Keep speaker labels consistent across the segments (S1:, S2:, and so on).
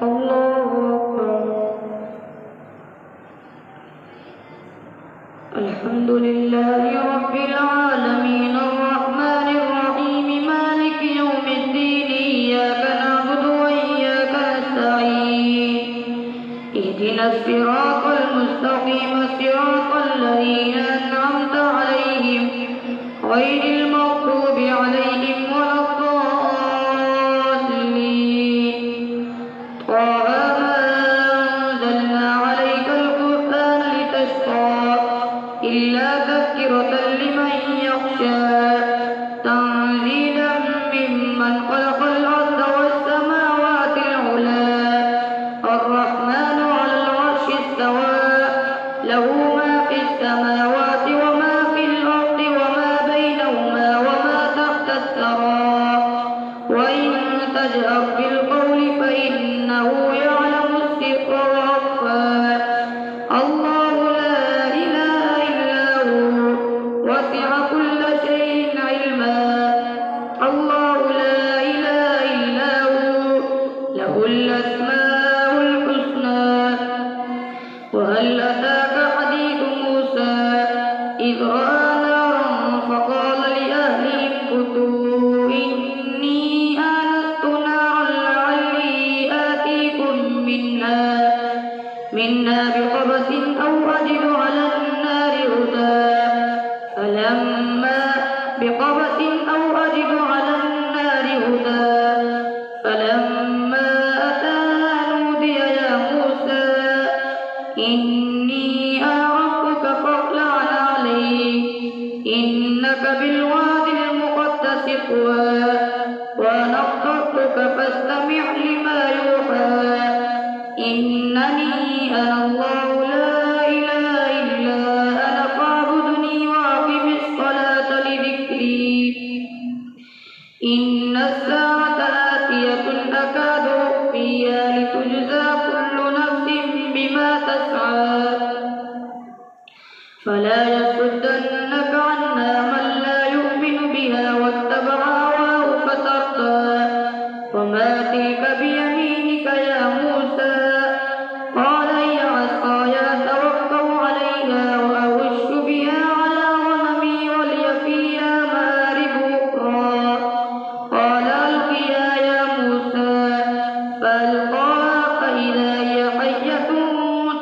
S1: الله أكبر. الحمد لله رب العالمين الرحمن الرحيم مالك يوم الدين إياك نعبد وإياك نستعين اهدنا الصراط المستقيم صراط الذين أنعمت عليهم غير المغضوب عليهم ولا الضالين. طه ما أنزلنا عليك القرآن لتشقى إلا تذكرة لمن يخشى تنزيلا ممن خلق الأرض والسماوات العلى الرحمن على العرش استوى له ما في السماوات وما في الأرض وما بينهما وما تحت الثرى وإن تجهر بالقول فإنه يعلم السر وأخفى. الله لا إله إلا هو وسع كل شيء علما. الله لا إله إلا هو له الأسماء الحسنى. وهل أتاك حديث موسى إذ رأى نارا فقال لأهلهم كثوا إني آنست نارا لعلي آتيكم منها بقبس أو أجد على النار هدى فلما أتاها نودي يا موسى إني أنا ربك فاطلع عليك إنك بالوادي المقدس طوى وأنا اخترتك فاستمع لما يوحى إنني أنا الله لا إله إلا أنا فاعبدني وأقم الصلاة لذكري إن الساعة آتية أكاد أخفيها لتجزى كل نفس بما تسعى فلا يصدنك عنها من لا يؤمن بها واتبع هواه فتردى. وما تلك بيمينك يا موسى قال هي عصاي أتوكل عليها وأهش بها على غنمي ولي فيها مآرب أخرى. قال ألقيها يا موسى فألقاها فإذا هي حية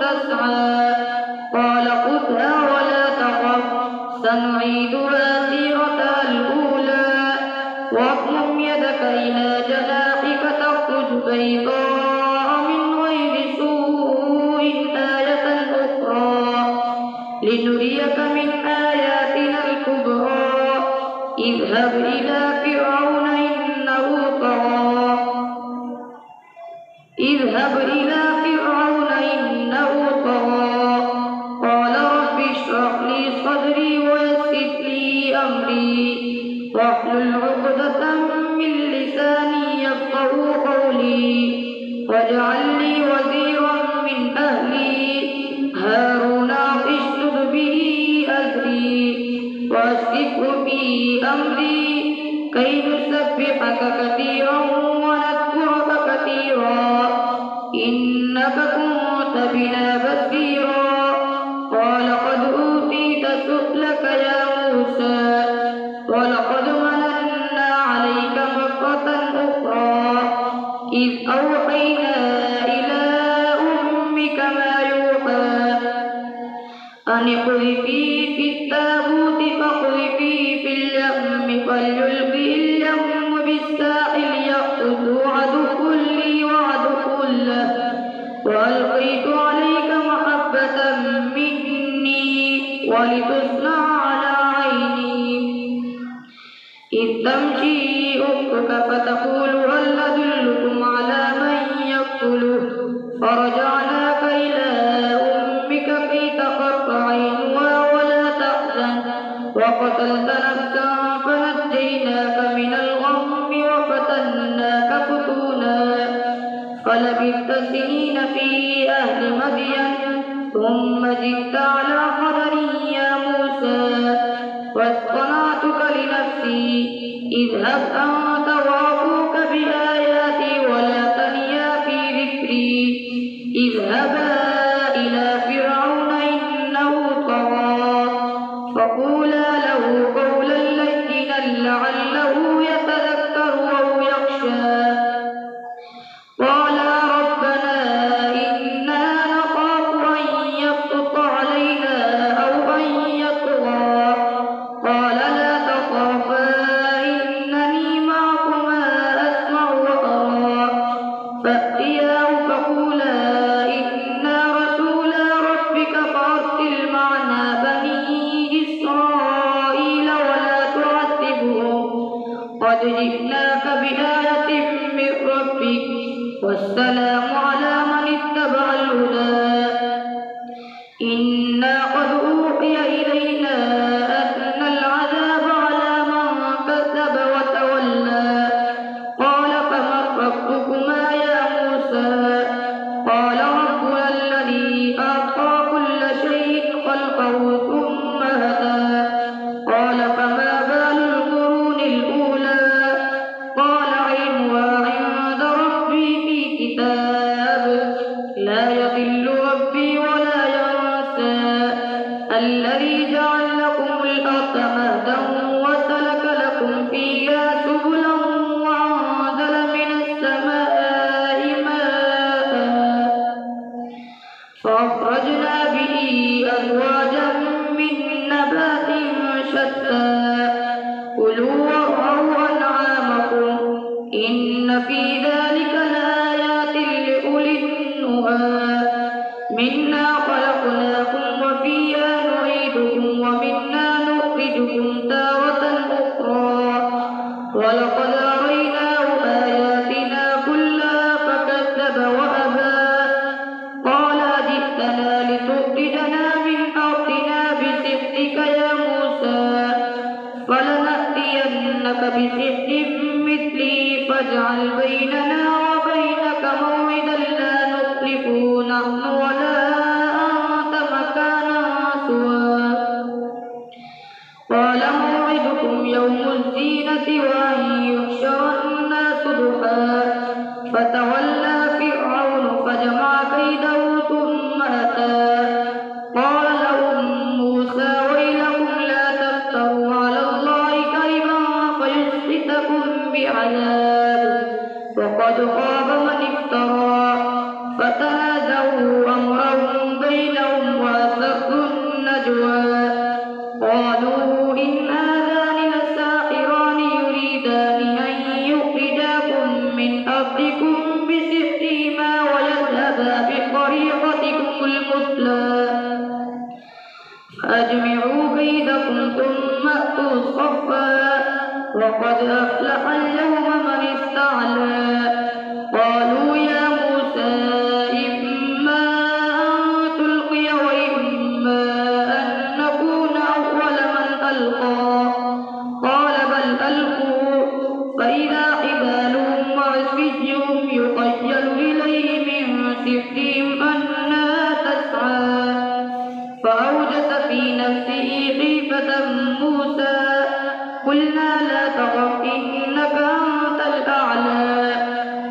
S1: تسعى. قال خذها ولا تخف سنعيدها سيرتها الأولى واضمم يدك إلى جناحك تخرج بيضاء من غير سوء آية أخرى لنريك من آياتنا الكبرى. اذهب إلى فرعون إنه طغى قال رب اشرح لي صدري ويسر لي أمري واحلل عقدة من لساني يفقهوا قولي واجعل لي وزيرا من أهلي هارون اشدد به أزري وأشركه في أمري كي نسبحك كثيرا ونذكرك كثيرا إنك كنت بنا بصيرا. قال قد أوتيت سؤلك يا موسى ولقد مننا عليك مرة أخرى إذ أوحينا إلى أمك ما يوحى أن اقذفيه في التابوت فاقذفيه في اليم فليلقه اليم بالساحل يأخذه عدو لي وعدو له وألقيت عليك محبة مني ولتصنع على عيني إذ تمشي أختك فتقول هل أدلكم على من يقتله فرجعناك إلى أمك كي تقر عينها ولا تحزن وقتلت نفسا فنجيناك من الغم وفتناك فتونا فلبثت سنين في أهل مدين ثم جئت على قدر يا موسى واصطنعتك لنفسي اذهب أنت وأخوك بآياتي ولا تنيا في ذكري فأتياه فقولا إنا رسولا ربك فأرسل معنا بني إسرائيل ولا تعذبهم قد جئناك بآية من ربك والسلام على من اتبع الهدى إنا قد أوحي إلينا أن العذاب على من كذب وتولى قال فمن ربكما يا موسى قال ربنا الذي أعطى كل شيء خلقه ثم هدى قال فما بال القرون الأولى قال علمها عند ربي في كتاب لا يضل ربي ولا ينسى الذي جعل لكم الأرض مهدا وسلك لكم فيها سبلا وأنزل من السماء ماء فأخرجنا به أزواجا من نبات شتى كلوا وارعوا أنعامكم إن في ذلك لآيات لأولي النهى منا خلقناكم وفيها نعيدكم ومنا نخرجكم تارة أخرى ولقد أريناه آياتنا كلها فكذب وأبى قال جئتنا لتخرجنا من أرضنا بسحرك يا موسى فلنأتينك بسحر مثلي فاجعل بيننا وبينك موعدا لا نخلفه نحن ولا أنت مكانا سوى قال موعدكم يوم الزينة وأن يحشر الناس ضحى فتولى فرعون فجمع كيده ثم أتى قال لهم موسى ويلكم لا تفتروا على الله كذبا فيسحتكم بعذاب وقد خاب من افترى فتنازعوا أمرهم بينهم وأسروا النجوى قالوا إن هذان لساحران يريدان أن يخرجاكم من أرضكم بسحرهما ويذهبا بطريقتكم المثلى فأجمعوا كيدكم ثم أتوا صفا وقد أفلح اليوم من استعلى قالوا يا موسى إما أن تلقي وإما أن نكون أول من ألقى قال بل ألقوا فإذا حبالهم وعصيهم يخيل إليه من سحرهم أنها تسعى فأوجس في نفسه خيفة موسى قلنا لا تخف إنك أنت الأعلى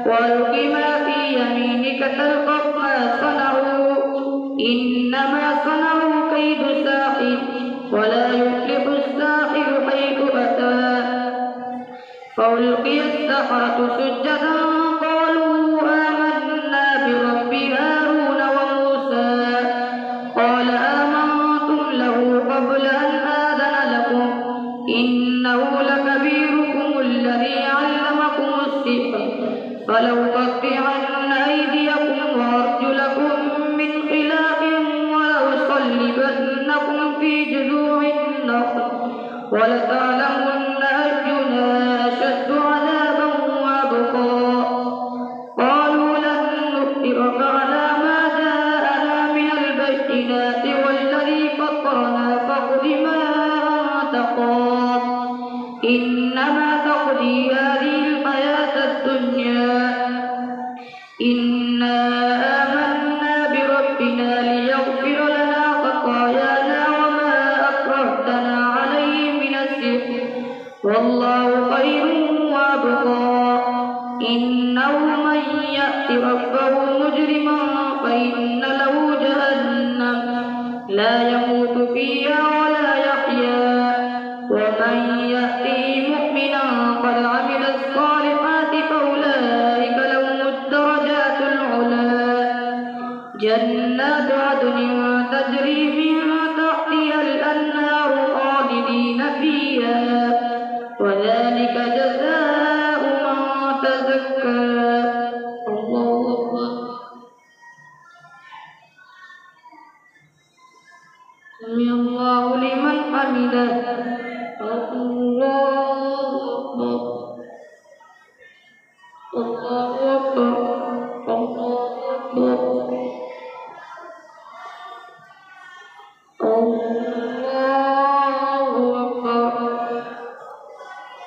S1: وألق ما في يمينك تلقف ما صنعوا إنما صنعوا كيد ساحر ولا يفلح الساحر حيث أتى فألقي السحرة سجدا قالوا آمنا برب هارون وموسى قال آمنتم له قبل أن آذن لكم إنه لكبيركم الذي علمكم السحر فلأقطعن أيديكم وأرجلكم من خلاف ولأصلبنكم في جذوع النخل ولتعلمن أينا أشد عذابا وأبقى قالوا لن نؤثرك على ما جاءنا من البينات والذي فطرنا فاقض ما أنت قاض إنما تقضي هذه الحياة الدنيا إنا آمنا بربنا ليغفر لنا خطايانا وما أكرهتنا عليه من السحر والله خير وأبقى إنه من يأت ربه مجرما فإن له جهنم لا يموت فيها ولا يحيا ومن يأته مؤمنا قد عمل الصالحات فأولئك لهم الدرجات العلى جنات عدن تجري من تحتها الأنهار خالدين فيها وذلك جزاء من تزكى الله حمده الله أكبر الله أكبر الله أكبر الله أكبر.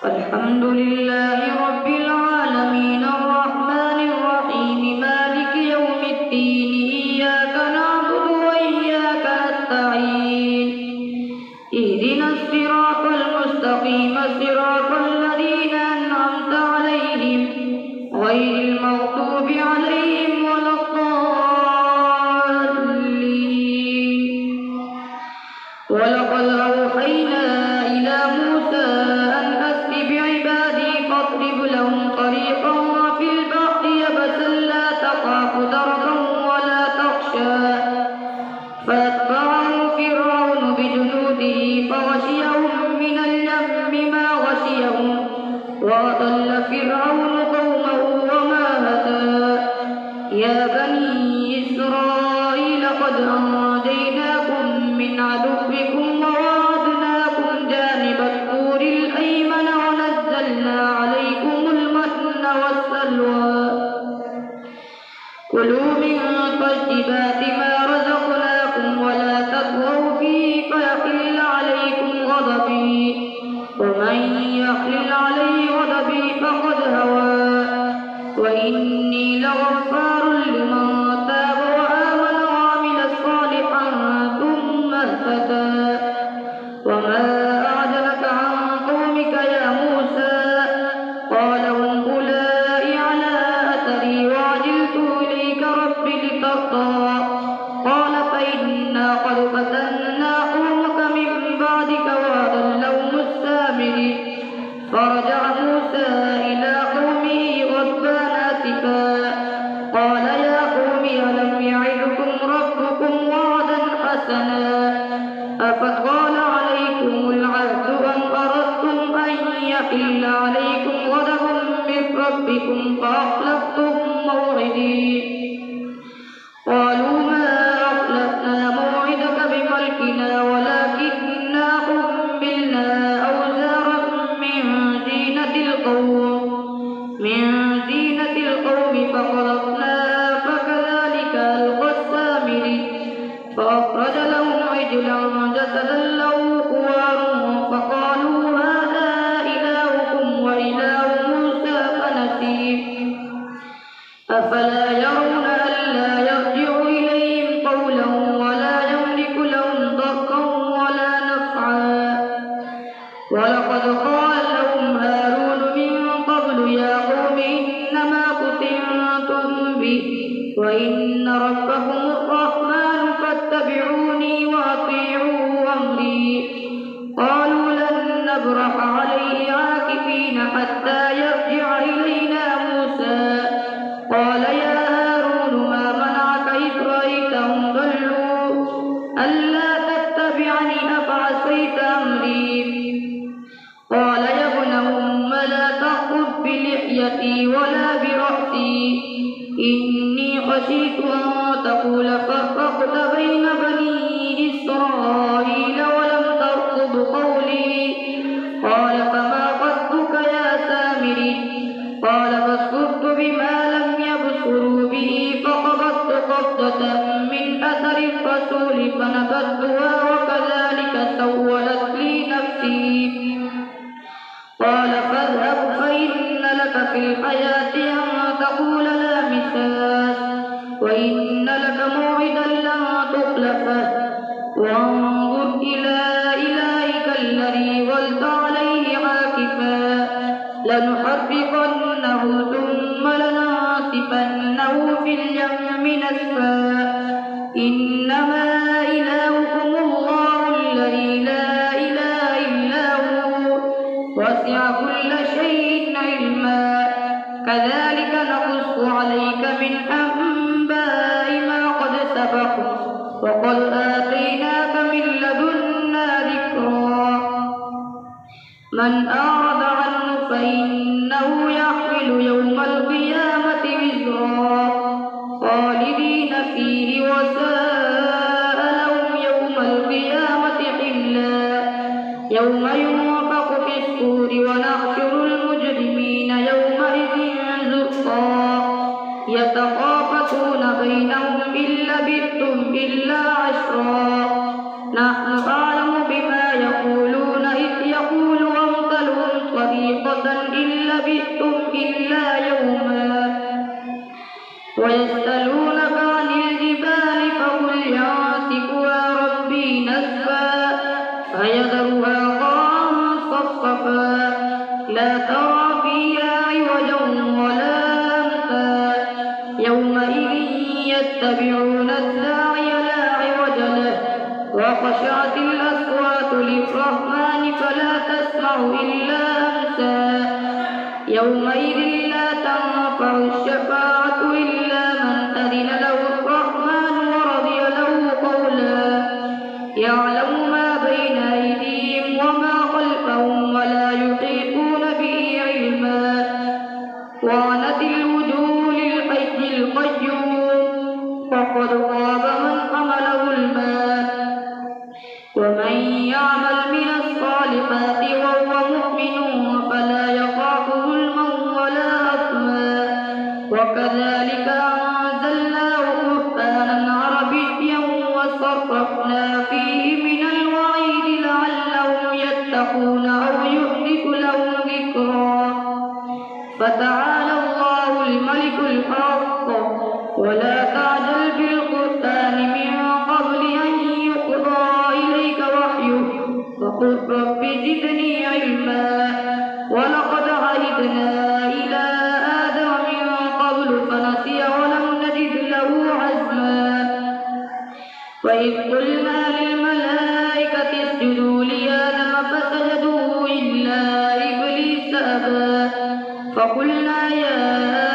S1: الحمد لله رب العالمين الرحمن الرحيم مالك يوم الدين إياك نعبد وإياك نستعين اهدنا الصراط المستقيم صراط الذين أنعمت عليهم غير المغضوب عليهم ولا الضالين. ولقد أوحينا إلى موسى أن أسر بعبادي فاضرب لهم طريقا في البحر يبسا لا تخاف دركا ولا تخشى فأتبعهم فرعون بجنوده فغشيهم من اليم ما غشيهم وأضل فرعون قومه وما هدى. يا بني إسرائيل قد أنجيناكم من عدوكم ووعدناكم جانب الطور الأيمن ونزلنا عليكم المن والسلوى كلوا من طيبات ما رزقناكم ولا تطغوا فيه فيحل عليكم غضبي ومن يحلل عليه غضبي فقد هوى وإني لغفار لمن تاب وآمن وعمل صالحا ثم اهتدى. وما أعجلك عن قومك يا موسى قال هم أولئك على أثري وعجلت إليك رب لترضى قال فإنا قد فتنا قومك من بعدك وأضلهم السامري. فرجع موسى إلى قومه غضبان آسفا قال يا قوم ألم يعدكم ربكم وعدا حسنا أفطال عليكم العهد أم أردتم أن يحل عليكم غضب من ربكم فأخلفتم موعدي. قالوا ما أخلفنا موعدك بملكنا ولكننا حملنا أوزارا من زينة القوم فقذفناها فكذلك ألقى السامري. فأخرج لهم عجلا جسدا له خوار فقالوا هذا إلهكم وإله موسى فنسي. أفلا يرون ألا يرجع إليهم قولا ولا يملك لهم ضرا ولا نفعا. ولقد قال لهم هارون من قبل يا قوم إنما فتنتم به وإن ربكم الرحمن فاتبعوني وأطيعوا أمري. قالوا لن نبرح عليه عاكفين حتى يرجع إلينا موسى. قال يا هارون ما منعك إذ رأيتهم ضلوا ألا تتبعني أفعصيت أمري. قال يا ابن أم لا تأخذ بلحيتي ولا برأسي إني خشيت أن تقول فرقت بين بني إسرائيل ولم ترقب قولي. قال فما خطبك يا سامري. قال بصرت بما لم يبصروا به فقبضت قبضة من أثر الرسول فنبذتها وكذلك سولت لي نفسي. قال فاذهب فإن لك في الحياة أن تقول لا مساس وإن لك موعدا لن تخلفه وانظر إلى إلهك الذي ظلت عليه عاكفا لنحرقنه ثم لننسفنه في اليم نسفا. إنما إلهكم الله الذي لا إله إلا هو وسع كل شيء علما. كذلك نقص عليك من أنباء ما قد سبق وقد آتيناك من لدنا ذكرا. من أعرض عنه فإنه يحمل يوم القيامة وزرا خالدين فيه وساء لهم يوم القيامة حملا. يوم ينفخ في الصور ونحشر المجرمين يومئذ زرقا يتخافتون بينهم إن لبثتم إلا عشرا نحن أعلم بما يقولون إذ يقول أمثلهم طريقة إن لبثتم إلا يوما ويسألونك عن الجبال فقل ينسفها ربي نسفا فيذرها قاعا صفصفا لا ترى فيها عوجا ولا أمتا يومئذ يتبعون الداعي لا عوج له وخشعت الأصوات للرحمن فلا تسمع إلا همسا يومئذ لا تنفع الشفاعة إلا من أذن له الرحمن ورضي له قولا يعلم ما بين أيديهم وما خلفهم ولا يحيطون به علما وعنت الوجوه للحي القيوم فقد خاب من حمل ظلما ومن يعمل من الصالحات وهو مؤمن فلا يخاف ظلما ولا أثما وكذلك أنزلناه قرآنا عربيا وصرفنا فيه من الوعيد لعلهم يتقون أو يحدث لهم ذكرا فتعالى الله الملك الحق ولا تعجل بالقرآن من قبل أن يقضى إليك وحيه وقل رب زدني علما ولقد عهدنا إلى آدم من قبل فنسي ولم نجد له عزما وإذ قلنا للملائكة اسجدوا لآدم فسجدوا إلا إبليس أبى فقلنا يا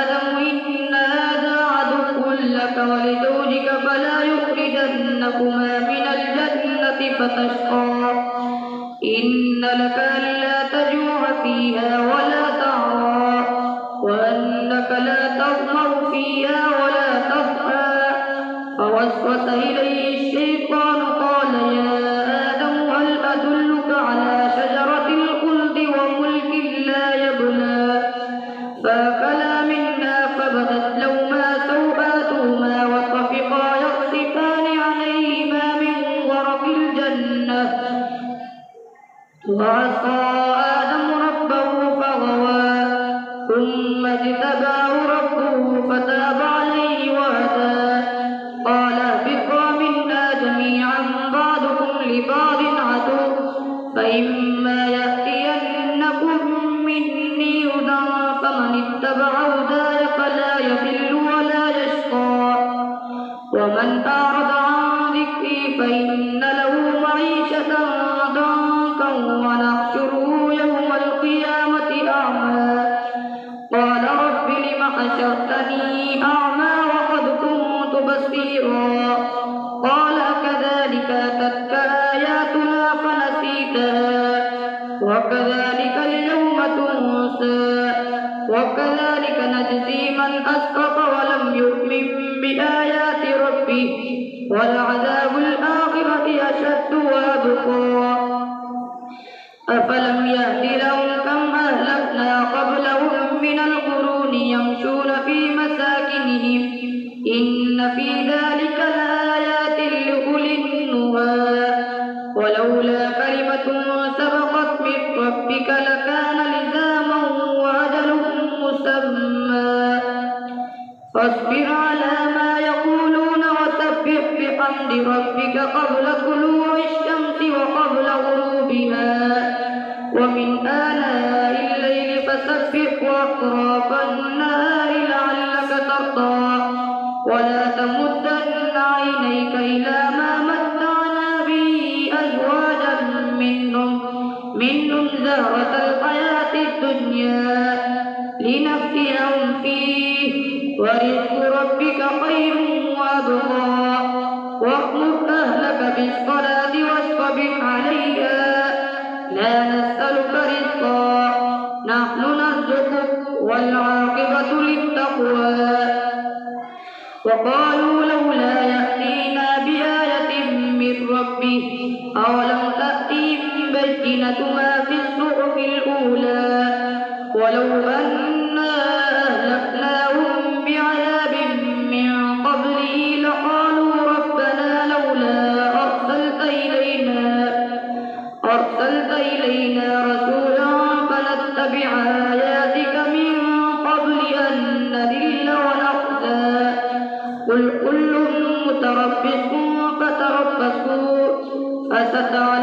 S1: آدم إن هذا عدو لك ولزوجك فلا يخرجنكما من الجنة فتشقى إن لك ألا تجوع فيها ولا تعرى وأنك لا تظمأ فيها ولا تضحى فوسوس إليه الشيطان قال يا آدم هل أدلك على شجرة الخلد وملك لا يبلى فأكلا منها فبدت لهما سوآتهما وطفقا يخصفان عليهما من ورق الجنة وعصى آدم ربه فغوى ثم اجتباه ربه فتاب عليه وهدى قال اهبطا منها جميعا بعضكم لبعض عدو فإما يأتينكم مني هدى فمن اتبع هداي فلا يضل ولا يشقى ومن أعرض عن ذكري فإن له معيشة ضنكا ونحشره يوم القيامة أعمى قال رب لم حشرتني أعمى وقد كنت بصيرا قال كذلك أتتك آياتنا فنسيتها وكذلك اليوم تنسى وكذلك نجزي من أسقط ولم يؤمن بآيات ربه ولعذاب الآخرة أشد وأبقى أفلم يهد لهم كم أهلكنا قبلهم من القرون يمشون في مساكنهم إن في ذلك لآيات لأولي النهى ولولا كلمة سبقت من ربك لكان لزاما وأجل مسمى فاصبر على ما يقولون وسبح بحمد ربك قبل طلوع الشمس وقبل غروبها ومن آناء الليل فسبح وأطراف النهار لعلك ترضى ولا تمدن عينيك إلى ما متعنا به أزواجا منهم زهرة الحياة الدنيا لنفتنهم فيه ورزق ربك خير وأبقى وأمر أهلك بالصلاة واصطبر عليها لا نسألك رزقا نحن نرزقك والعاقبة للتقوى وقالوا لولا يأتينا بآية من ربه أولم تأتهم بينة بينة ما في الصحف الأولى ولو أنا أهلكناهم بعذاب من قبله لقالوا ربنا لولا أرسلت إلينا رسولا فنتبع آياتك من قبل أن نذل ونخزى قل كل متربص فتربصوا فستعلمون